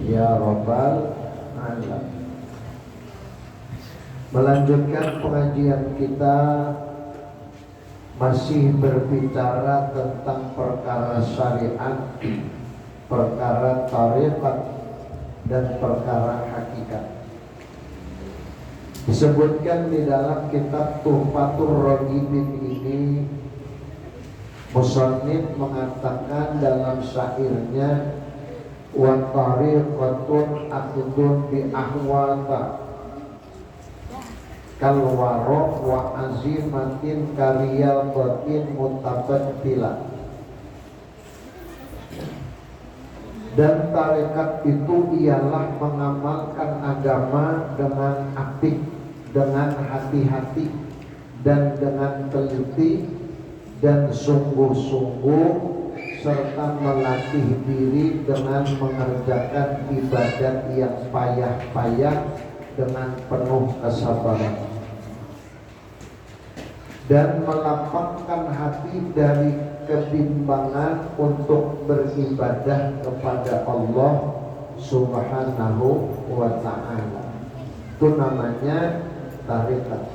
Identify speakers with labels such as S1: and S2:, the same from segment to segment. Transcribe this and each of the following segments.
S1: Ya Rabbal Alamin. Melanjutkan pengajian kita, masih berbicara tentang perkara syariat, perkara tariqat, dan perkara hakikat. Disebutkan di dalam kitab Tuhfatur Raghibin ini, musannif mengatakan dalam syairnya, wa tariqatun akhdun bi ahwata kal waro wa azimatin kariyal batin mutabaddila. Dan tarekat itu ialah mengamalkan agama dengan apik, dengan hati-hati, dan dengan teliti dan sungguh-sungguh, serta melatih diri dengan mengerjakan ibadat yang payah-payah dengan penuh kesabaran, dan melapangkan hati dari kebimbangan untuk beribadah kepada Allah Subhanahu wa ta'ala. Itu namanya tarikat.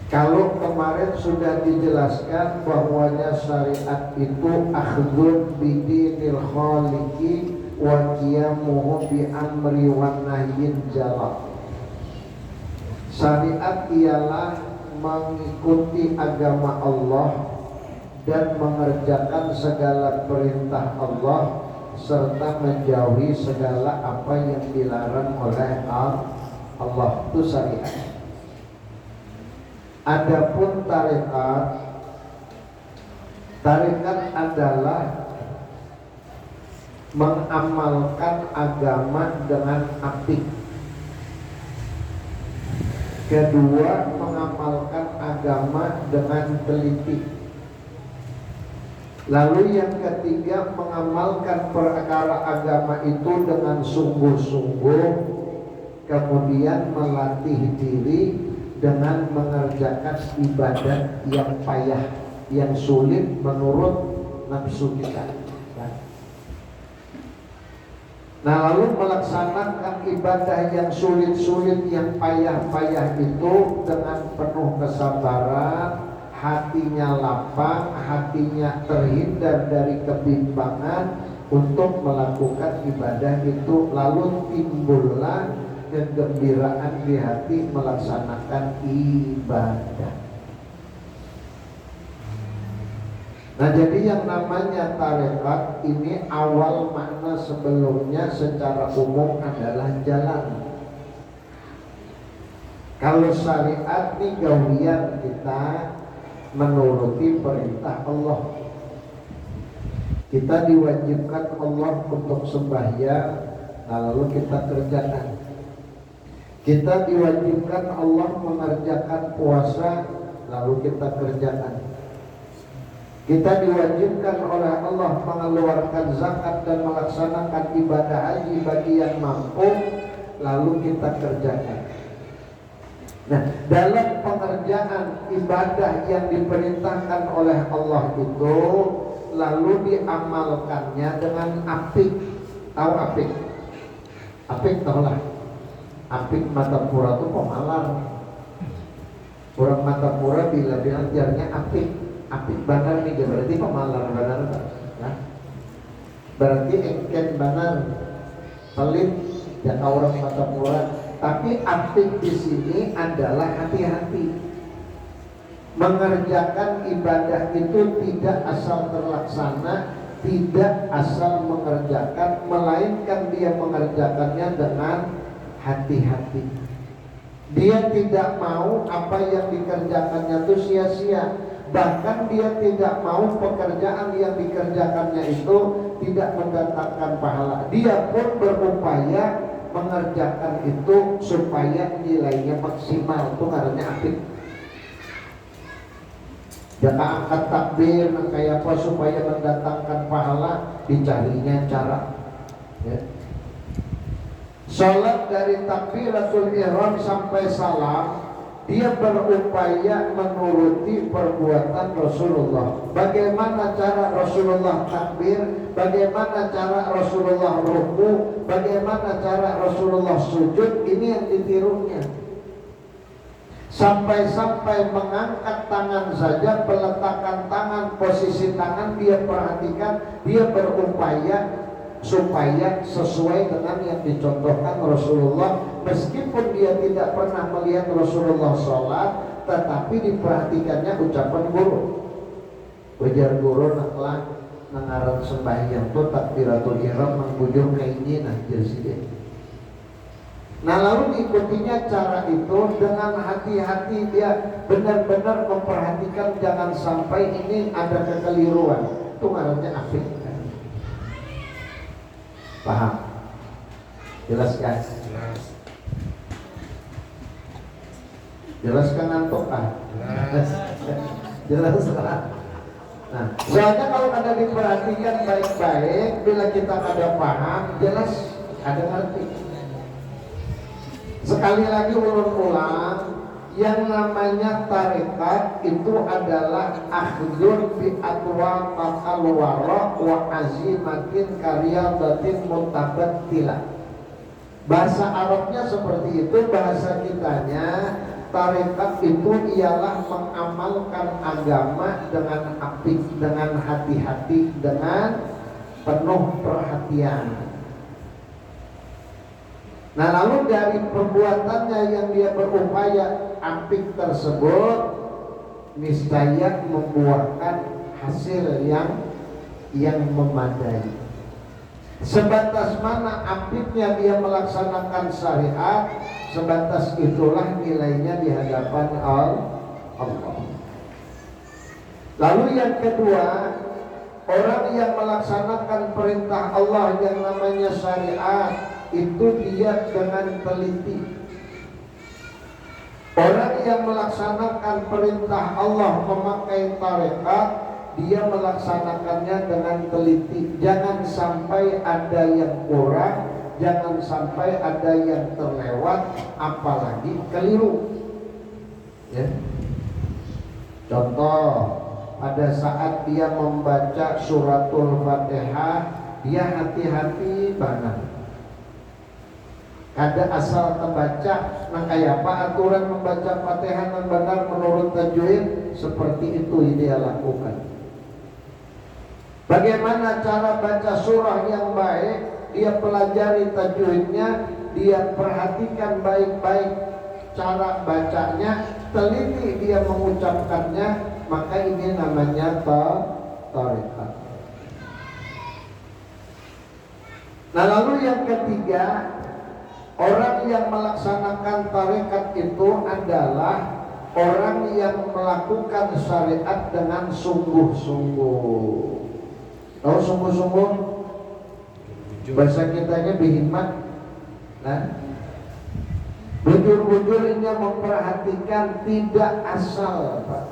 S1: Kalau kemarin sudah dijelaskan bahwanya syariat itu akhdun bidinil khaliqi wa qiyamuhu bi amri wa nahyin jalal. Syariat ialah mengikuti agama Allah dan mengerjakan segala perintah Allah serta menjauhi segala apa yang dilarang oleh Allah. Itu syariat. Adapun tarekat adalah mengamalkan agama dengan apik. Kedua, mengamalkan agama dengan teliti. Lalu yang ketiga, mengamalkan perkara agama itu dengan sungguh-sungguh, kemudian melatih diri dengan mengerjakan ibadat yang payah, yang sulit menurut nafsu kita. Nah, lalu melaksanakan ibadah yang sulit-sulit, yang payah-payah itu dengan penuh kesabaran, hatinya lapang, hatinya terhindar dari kebimbangan untuk melakukan ibadah itu. Lalu timbullah kegembiraan di hati melaksanakan ibadah. Nah, jadi yang namanya tarekat ini awal makna sebelumnya secara umum adalah jalan. Kalau syariat ini gawian kita menuruti perintah Allah. Kita diwajibkan Allah untuk sembahyang, lalu kita kerjakan. Kita diwajibkan Allah mengerjakan puasa, lalu kita kerjakan. Kita diwajibkan oleh Allah mengeluarkan zakat dan melaksanakan ibadah haji bagi yang mampu, lalu kita kerjakan. Nah, dalam pengerjaan ibadah yang diperintahkan oleh Allah itu, lalu diamalkannya dengan apik. Tahu apik? Apik tahulah. Apik Matapura itu pemalar. Orang Matapura bilang jarnya apik banar nih, berarti pemalar banar, ya? Berarti engken banar, pelit dan orang Matapura. Tapi apik di sini adalah hati-hati. Mengerjakan ibadah itu tidak asal terlaksana, tidak asal mengerjakan, melainkan dia mengerjakannya dengan hati-hati. Dia tidak mau apa yang dikerjakannya itu sia-sia. Bahkan dia tidak mau pekerjaan yang dikerjakannya itu tidak mendatangkan pahala. Dia pun berupaya mengerjakan itu supaya nilainya maksimal. Itu karena apik. Jangan angkat takbir kayak apa supaya mendatangkan pahala, dicarinya cara. Ya. Salat dari takbiratul ihram sampai salam dia berupaya menuruti perbuatan Rasulullah. Bagaimana cara Rasulullah takbir, bagaimana cara Rasulullah ruku, bagaimana cara Rasulullah sujud, ini yang ditirunya. Sampai-sampai mengangkat tangan saja, peletakan tangan, posisi tangan dia perhatikan, dia berupaya supaya sesuai dengan yang dicontohkan Rasulullah. Meskipun dia tidak pernah melihat Rasulullah sholat, tetapi diperhatikannya ucapan guru. Ujar guru naklah nangaran sembahyang tu takbiratul ihram mengbujur keinginan jadi. Nah lalu diikutinya cara itu dengan hati-hati, dia benar-benar memperhatikan jangan sampai ini ada kekeliruan. Itu ngarannya afik. Paham? Jelas kan? Jelas. Jelas kan ngantuk kan? Jelas. Jelas kan? Nah, soalnya kalau ada diperhatikan baik-baik, bila kita ada paham, jelas ada ngerti. Sekali lagi ulang-ulang, yang namanya tarekat itu adalah akhdun bi atwa takalwara wa azimatin karyadatin mutabattilah. Bahasa Arabnya seperti itu, bahasa kitanya tarekat itu ialah mengamalkan agama dengan apik, dengan hati-hati, dengan penuh perhatian. Nah lalu dari perbuatannya yang dia berupaya apik tersebut, niscaya membuahkan hasil yang memadai. Sebatas mana apiknya dia melaksanakan syariat, sebatas itulah nilainya di hadapan Allah. Lalu yang kedua, orang yang melaksanakan perintah Allah yang namanya syariat, itu dia dengan teliti. Orang yang melaksanakan perintah Allah memakai tarekat, dia melaksanakannya dengan teliti. Jangan sampai ada yang kurang, jangan sampai ada yang terlewat, apalagi keliru. Ya. Contoh, pada saat dia membaca suratul Fatihah, dia hati-hati banget. Ada asal terbaca, nah kayak apa aturan membaca Fatihah yang benar menurut tajwid, seperti itu dia lakukan. Bagaimana cara baca surah yang baik, dia pelajari tajwidnya, dia perhatikan baik-baik cara bacanya, teliti dia mengucapkannya, maka ini namanya tarekat. Nah lalu yang ketiga, orang yang melaksanakan tarekat itu adalah orang yang melakukan syariat dengan sungguh-sungguh. Tahu sungguh-sungguh? Bahasa kitanya bihimmat. Nah, bujur-bujurnya memperhatikan, tidak asal, Pak.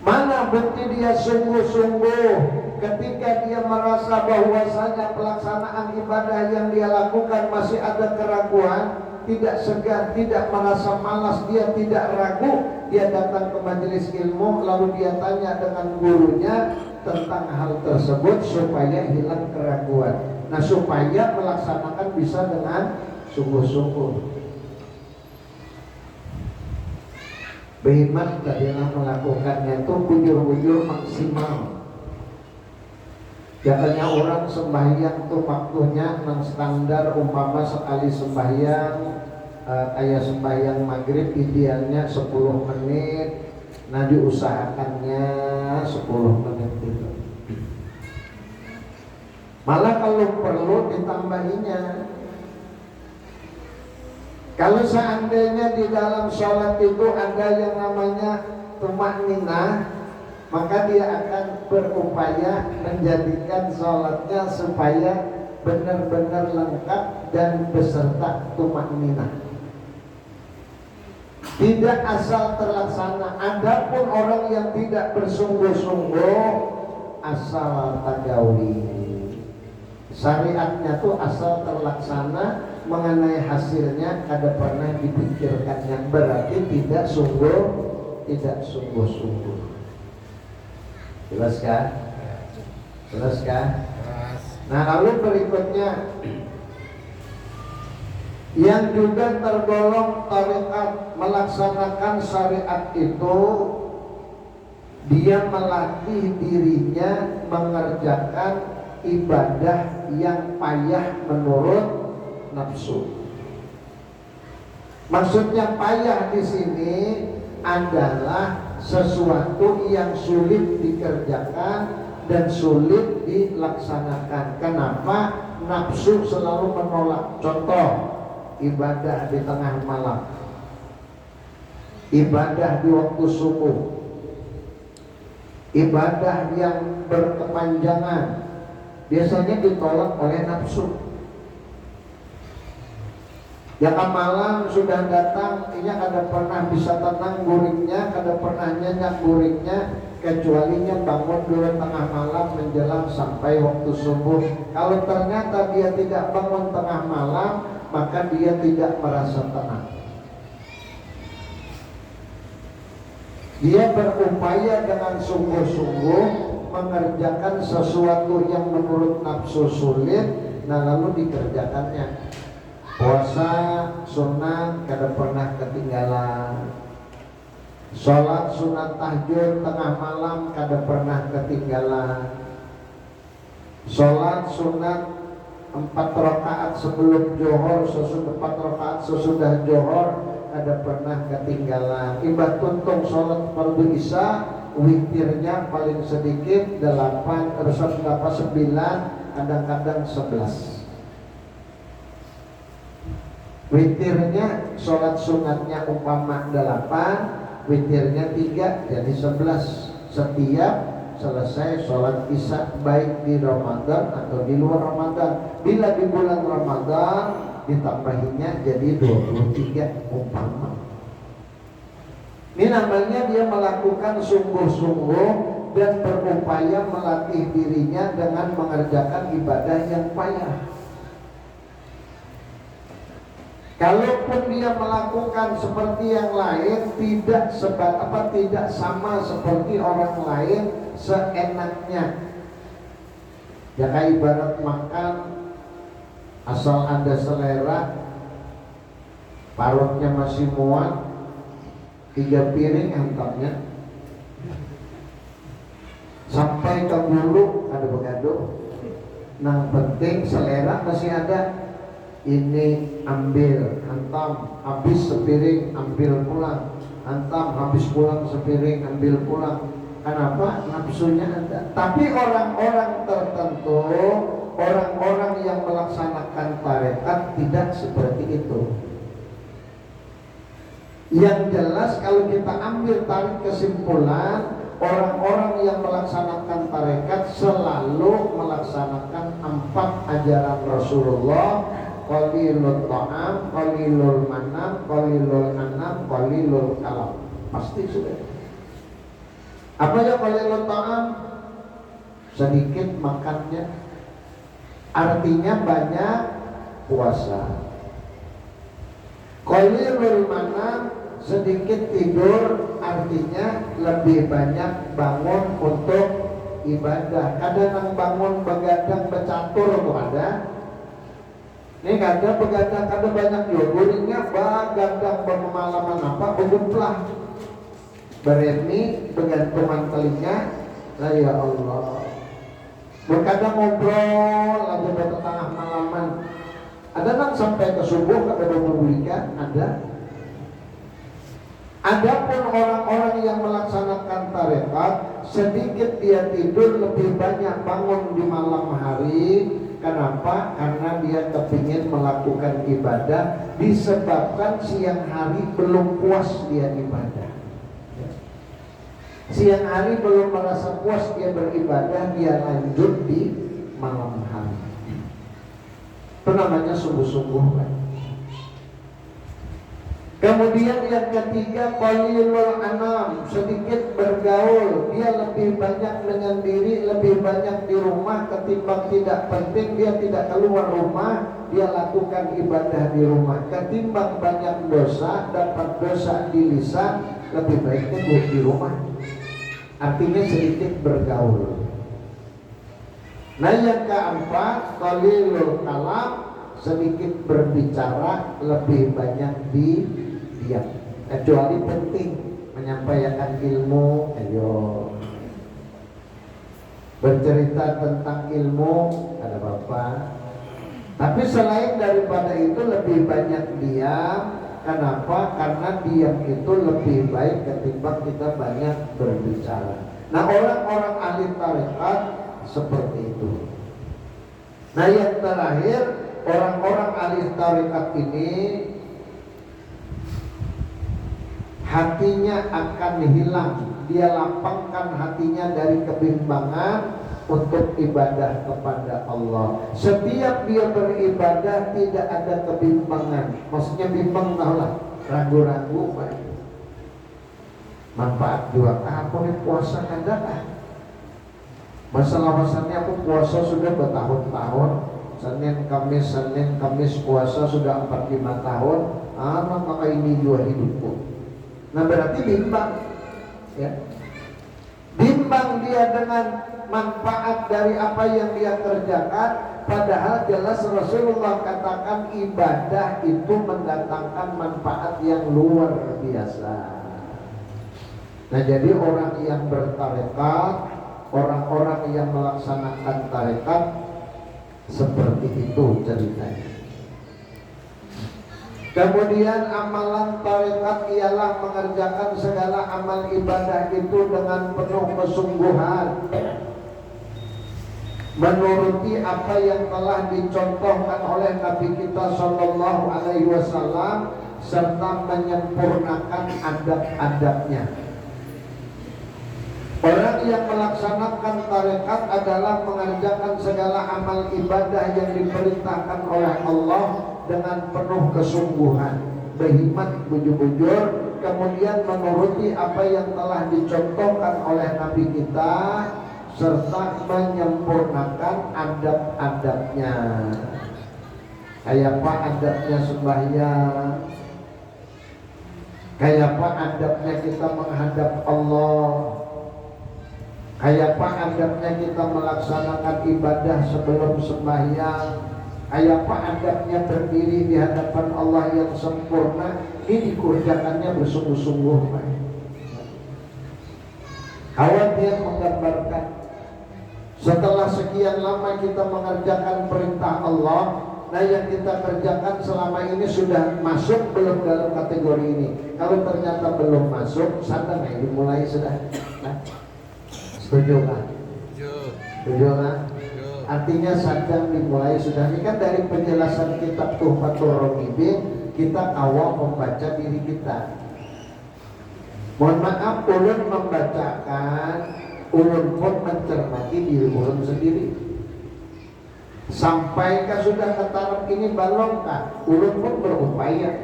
S1: Mana bukti dia sungguh-sungguh? Ketika dia merasa bahwasanya pelaksanaan ibadah yang dia lakukan masih ada keraguan, tidak segan, tidak merasa malas, dia tidak ragu, dia datang ke majelis ilmu, lalu dia tanya dengan gurunya tentang hal tersebut supaya hilang keraguan. Nah, supaya melaksanakan bisa dengan sungguh-sungguh. Behimat adalah melakukannya itu bujur-bujur maksimal. Katanya orang sembahyang tuh waktunya non standar, umpama sekali sembahyang kayak sembahyang maghrib idealnya 10 menit. Nah diusahakannya 10 menit itu. Malah kalau perlu ditambahinya. Kalau seandainya di dalam sholat itu ada yang namanya tumakninah, maka dia akan berupaya menjadikan sholatnya supaya benar-benar lengkap dan beserta tumakninah. Tidak asal terlaksana. Adapun orang yang tidak bersungguh-sungguh, asal tagawi. Syariatnya tuh asal terlaksana, mengenai hasilnya kada pernah dipikirkannya, berarti tidak sungguh-sungguh. Jelas kan? Jelas kan? Nah, lalu berikutnya yang juga tergolong tarekat melaksanakan syariat itu, dia melatih dirinya mengerjakan ibadah yang payah menurut nafsu. Maksudnya payah di sini adalah sesuatu yang sulit dikerjakan dan sulit dilaksanakan. Kenapa? Nafsu selalu menolak. Contoh, ibadah di tengah malam, ibadah di waktu subuh, ibadah yang berkepanjangan, biasanya ditolak oleh nafsu. Ya kan malam sudah datang, ini kada pernah bisa tenang guringnya, kada pernah nyenyak guringnya, kecualinya bangun dulu tengah malam menjelang sampai waktu subuh. Kalau ternyata dia tidak bangun tengah malam, maka dia tidak merasa tenang. Dia berupaya dengan sungguh-sungguh mengerjakan sesuatu yang menurut nafsu sulit, nah lalu dikerjakannya. Puasa sunat kada pernah ketinggalan. Sholat sunat tahajud tengah malam kada pernah ketinggalan. Sholat sunat 4 rakaat sebelum johor, 4 rakaat sesudah johor kada pernah ketinggalan. Ibadah tuntung sholat fardu isya, witirnya paling sedikit 8, 9, kadang-kadang 11. Witirnya sholat sunatnya umpama 8, witirnya 3, jadi 11. Setiap selesai sholat isya, baik di Ramadan atau di luar Ramadan. Bila di bulan Ramadan ditambahinya jadi 23 umpama. Ini namanya dia melakukan sungguh-sungguh dan berupaya melatih dirinya dengan mengerjakan ibadah yang payah. Kalaupun dia melakukan seperti yang lain, tidak sama seperti orang lain seenaknya. Ya kayak ibarat makan, asal ada selera, parutnya masih muat, 3 piring hantamnya, sampai ke bulu ada begaduh. Nah penting selera masih ada. Ini ambil, hantam, habis sepiring, ambil pulang, hantam, habis pulang sepiring, ambil pulang. Kenapa? Nafsunya ada. Tapi orang-orang tertentu, orang-orang yang melaksanakan tarekat tidak seperti itu. Yang jelas kalau kita ambil tarik kesimpulan, orang-orang yang melaksanakan tarekat selalu melaksanakan 4 ajaran Rasulullah. Qalilul ta'am, qalilul manam, qalilul anam, qalilul kalam. Pasti sudah. Apa ya qalilul ta'am? Sedikit makannya, artinya banyak puasa. Qalilul manam, sedikit tidur, artinya lebih banyak bangun untuk ibadah. Kadang bangun begadang becatur tuh ada. Ini kada begadang, kada banyak yoguringnya, begadang berpengalaman apa, beguplah beremi, begantungan telinga, ya Allah. Berkadang ngobrol aja pada tengah malaman. Ada nang sampai ke subuh kada berbulika, ada. Adapun orang-orang yang melaksanakan tarekat, sedikit dia tidur, lebih banyak bangun di malam hari. Kenapa? Karena dia kepingin melakukan ibadah, disebabkan siang hari belum puas dia ibadah. Siang hari belum merasa puas dia beribadah, dia lanjut di malam hari. Itu namanya sungguh-sungguh kan. Kemudian yang ketiga, qalilul anam, sedikit bergaul, dia lebih banyak dengan diri, lebih banyak di rumah ketimbang tidak penting, dia tidak keluar rumah, dia lakukan ibadah di rumah. Ketimbang banyak dosa, dapat dosa di lisan, lebih baiknya di rumah. Artinya sedikit bergaul. Nah yang keempat, qalilul kalam, sedikit berbicara, lebih banyak diam. Kecuali penting menyampaikan ilmu, ayo bercerita tentang ilmu, ada bapak. Tapi selain daripada itu lebih banyak diam. Kenapa? Karena diam itu lebih baik ketimbang kita banyak berbicara. Nah orang-orang ahli tarekat seperti itu. Nah yang terakhir, orang-orang ahli tarekat ini hatinya akan hilang. Dia lapangkan hatinya dari kebimbangan untuk ibadah kepada Allah. Setiap dia beribadah tidak ada kebimbangan. Maksudnya bimbang, tahulah, ragu-ragu, manfaat juga apa nih puasa kada. Masalah-masalahnya aku puasa sudah bertahun-tahun, Senin Kamis puasa sudah 45 tahun. Maka ini juga hidupku. Nah berarti bimbang, ya. Bimbang dia dengan manfaat dari apa yang dia kerjakan. Padahal jelas Rasulullah katakan ibadah itu mendatangkan manfaat yang luar biasa. Nah jadi orang yang bertarekat, orang-orang yang melaksanakan tarekat seperti itu ceritanya. Kemudian amalan tarekat ialah mengerjakan segala amal ibadah itu dengan penuh kesungguhan, menuruti apa yang telah dicontohkan oleh Nabi kita Shallallahu Alaihi Wasallam, serta menyempurnakan adab-adabnya. Orang yang melaksanakan tarekat adalah mengerjakan segala amal ibadah yang diperintahkan oleh Allah dengan penuh kesungguhan, berhimmat bujur-bujur, kemudian menuruti apa yang telah dicontohkan oleh Nabi kita, serta menyempurnakan adab-adabnya. Kayak apa adabnya sembahyang, kayak apa adabnya kita menghadap Allah, kayak apa adabnya kita melaksanakan ibadah sebelum sembahyang, kayak apa adabnya berdiri di hadapan Allah yang sempurna. Ini dikerjakannya bersungguh-sungguh. Kawan dia menggambarkan, setelah sekian lama kita mengerjakan perintah Allah, nah yang kita kerjakan selama ini sudah masuk belum dalam kategori ini? Kalau ternyata belum masuk, sadar dimulai sudah. Setuju kan? Setuju kan? Artinya sadar dimulai sudah. Ini kan dari penjelasan kitab Tuhfatul Raqibin, kita awal membaca diri kita. Mohon maaf, ulun membacakan, ulun pun mencermati diri ulun sendiri. Sampaikah sudah ke taraf ini balongkah? Ulun pun berupaya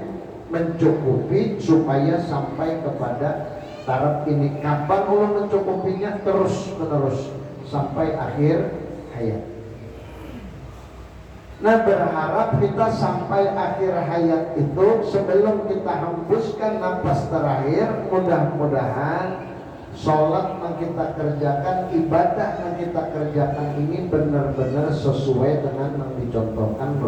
S1: mencukupi supaya sampai kepada taraf ini. Kapan ulun mencukupinya? Terus menerus sampai akhir hayat. Nah berharap kita sampai akhir hayat itu, sebelum kita hembuskan napas terakhir, mudah-mudahan sholat yang kita kerjakan, ibadah yang kita kerjakan ini benar-benar sesuai dengan yang dicontohkan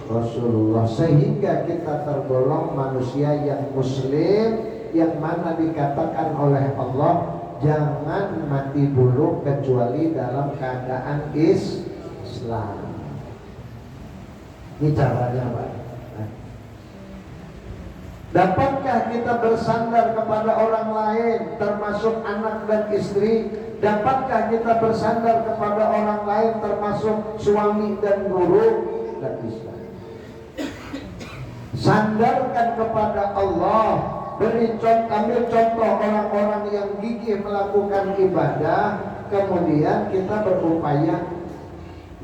S1: Rasulullah, sehingga kita tergolong manusia yang muslim, yang mana dikatakan oleh Allah jangan mati dulu kecuali dalam keadaan Islam. Ini caranya Pak. Dapatkah kita bersandar kepada orang lain, termasuk anak dan istri? Dapatkah kita bersandar kepada orang lain, termasuk suami dan guru? Tidak bisa. Sandarkan kepada Allah. Ambil contoh orang-orang yang gigih melakukan ibadah, kemudian kita berupaya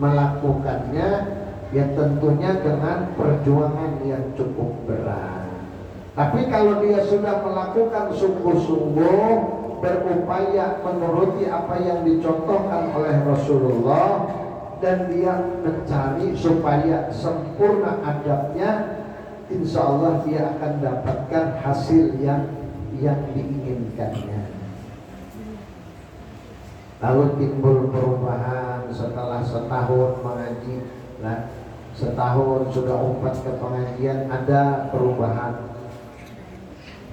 S1: melakukannya, ya tentunya dengan perjuangan yang cukup berat. Tapi kalau dia sudah melakukan sungguh-sungguh, berupaya menuruti apa yang dicontohkan oleh Rasulullah, dan dia mencari supaya sempurna adabnya, insya Allah dia akan dapatkan hasil yang diinginkannya. Lalu timbul perubahan setelah setahun mengaji. Nah, setahun sudah umpat ke pengajian, ada perubahan.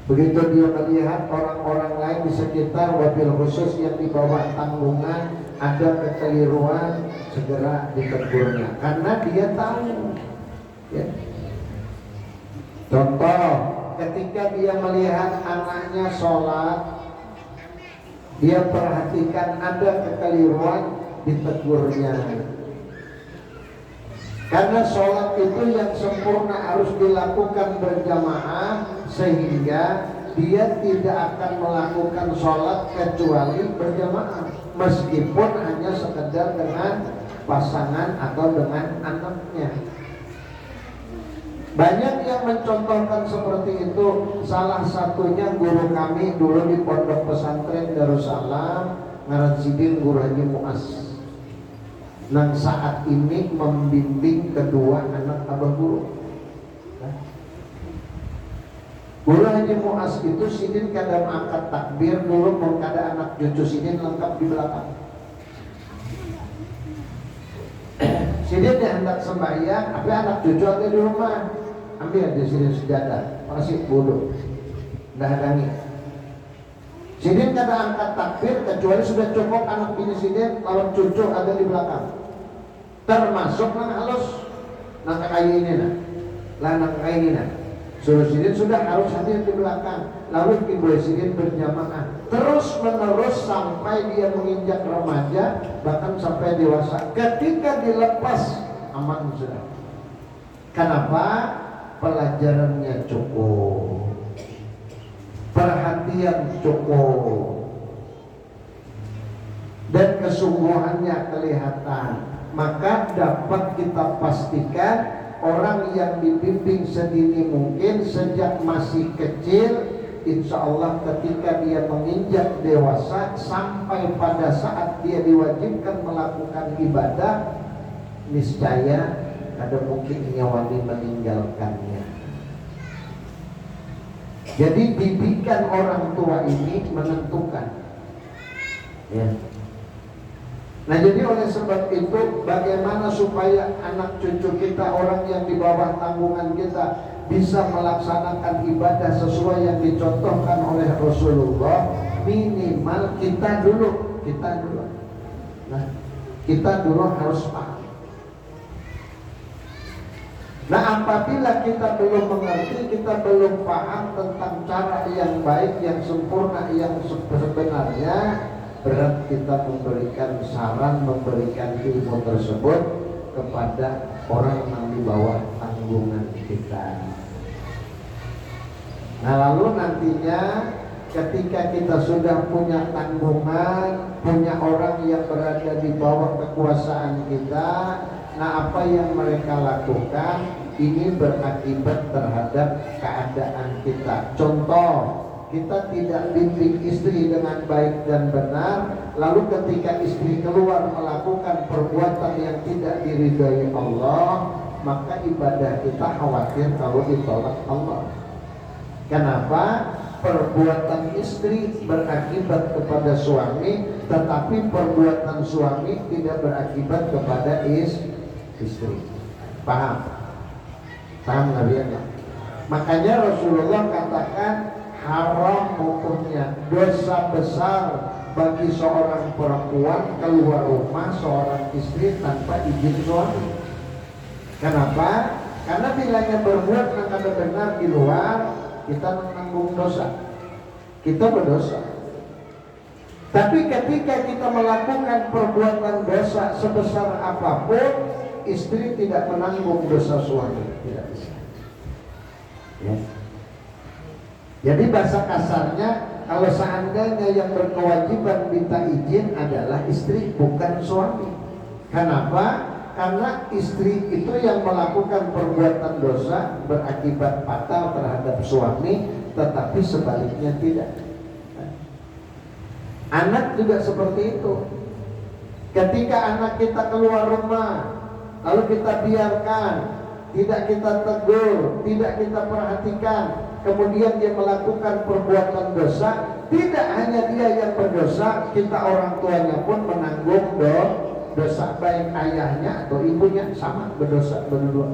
S1: Begitu dia melihat orang-orang lain di sekitar, wabil khusus yang di bawah tanggungan, ada kekeliruan, segera ditegurnya karena dia tahu, ya. Contoh, ketika dia melihat anaknya sholat, dia perhatikan ada kekeliruan, ditegurnya. Karena sholat itu yang sempurna harus dilakukan berjamaah, sehingga dia tidak akan melakukan sholat kecuali berjamaah, meskipun hanya sekedar dengan pasangan atau dengan anaknya. Banyak yang mencontohkan seperti itu. Salah satunya guru kami dulu di Pondok Pesantren Darussalam, ngaran sidin Guru Haji Muas. Nang saat ini membimbing kedua anak abah guru. Guru Haji Muas itu sidin kadang angkat takbir dulu, mau kada anak cucu sidin lengkap di belakang. Sidin yang hendak sembahyang, tapi anak cucu ada di rumah. Ambil di sidin sejadah, masih bodoh, dah hadangi. Sidin kada angkat takbir kecuali sudah cukup anak bini sidin lawan cucu ada di belakang. Termasuk nang halus, nang kayu ini nah, lah nang kayu ini nah. Suruh sidin sudah harus hadir di belakang. Lalu ibu sidin berjamaah terus menerus sampai dia menginjak remaja, bahkan sampai dewasa. Ketika dilepas aman sudah. Kenapa? Pelajarannya cukup, perhatian cukup, dan kesungguhannya kelihatan. Maka dapat kita pastikan orang yang dibimbing sedini mungkin sejak masih kecil, insya Allah ketika dia menginjak dewasa sampai pada saat dia diwajibkan melakukan ibadah, niscaya ada mungkin nyawani meninggalkannya. Jadi didikan orang tua ini menentukan, ya. Nah, jadi oleh sebab itu bagaimana supaya anak cucu kita, orang yang di bawah tanggungan kita, bisa melaksanakan ibadah sesuai yang dicontohkan oleh Rasulullah. Minimal kita dulu. Nah, kita dulu harus paham. Nah, apabila kita belum mengerti, kita belum paham tentang cara yang baik, yang sempurna, yang sebenarnya, berat kita memberikan saran, memberikan ilmu tersebut kepada orang yang di bawah tanggungan kita. Nah, lalu nantinya ketika kita sudah punya tanggungan, punya orang yang berada di bawah kekuasaan kita, nah apa yang mereka lakukan ini berakibat terhadap keadaan kita. Contoh, kita tidak bimbing istri dengan baik dan benar, lalu ketika istri keluar melakukan perbuatan yang tidak diridhai Allah, maka ibadah kita khawatir kalau ditolak Allah. Kenapa? Perbuatan istri berakibat kepada suami, tetapi perbuatan suami tidak berakibat kepada istri. Paham? Paham Nabi ya? Makanya Rasulullah katakan haram hukumnya, dosa besar bagi seorang perempuan keluar rumah seorang istri tanpa izin suami. Kenapa? Karena bilanya berbuat yang kada benar di luar, kita menanggung dosa, kita berdosa. Tapi ketika kita melakukan perbuatan dosa sebesar apapun, istri tidak menanggung dosa suami, tidak bisa. Ya. Jadi bahasa kasarnya, kalau seandainya yang berkewajiban minta izin adalah istri, bukan suami. Kenapa? Karena istri itu yang melakukan perbuatan dosa berakibat fatal terhadap suami, tetapi sebaliknya tidak. Anak juga seperti itu. Ketika anak kita keluar rumah, lalu kita biarkan, tidak kita tegur, tidak kita perhatikan, kemudian dia melakukan perbuatan dosa, tidak hanya dia yang berdosa, kita orang tuanya pun menanggung dosa, baik ayahnya atau ibunya sama berdosa berdua.